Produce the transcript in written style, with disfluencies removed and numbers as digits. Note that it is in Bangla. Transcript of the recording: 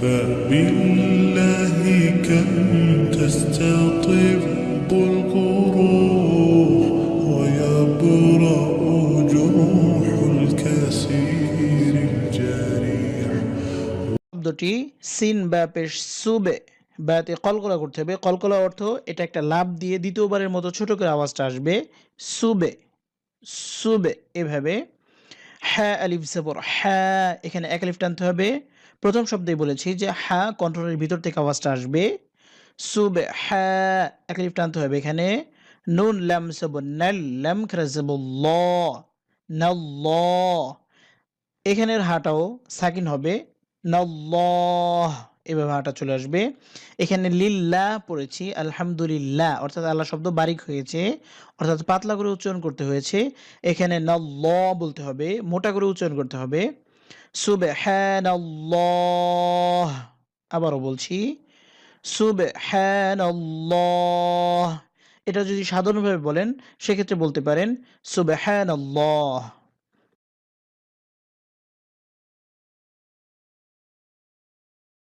فبالله كم تستطب القروح ويبرأ جروح الكثير الجريح। শব্দটি সিন বা পেশ সুবে বাতে কলকলা করতে হবে। কলকলা অর্থ এটা একটা লাভ দিয়ে দ্বিতীয়বারের মতো ছোট করে আওয়াজটা আসবে সুবে সুবে এভাবে। হ্যাঁ আলিফ জবর হ্যাঁ, এখানে এক আলিফ টানতে হবে। প্রথম শব্দেই বলেছি যে হ্যাঁ কণ্ঠের ভিতর থেকে আওয়াজটা আসবে সুবে হ্যাঁ, এক আলিফ টানতে হবে এখানে। নুন লাম জবর নাল লাম খারা জবর ল নাল্ল, এখানের হাটাও সাকিন হবে নাল্লাহ, এভাবে হাটা চলে আসবে। এখানে লিল্লাহ পড়েছি আলহামদুলিল্লাহ, অর্থাৎ আল্লাহ শব্দ বারিক হয়েছে, অর্থাৎ পাতলা করে উচ্চারণ করতে হয়েছে। এখানে নাল্লাহ বলতে হবে, মোটা করে উচ্চারণ করতে হবে সুবহানাল্লাহ। আবারও বলছি সুবহানাল্লাহ। এটা যদি সাধারণভাবে বলেন সেক্ষেত্রে বলতে পারেন সুবহানাল্লাহ।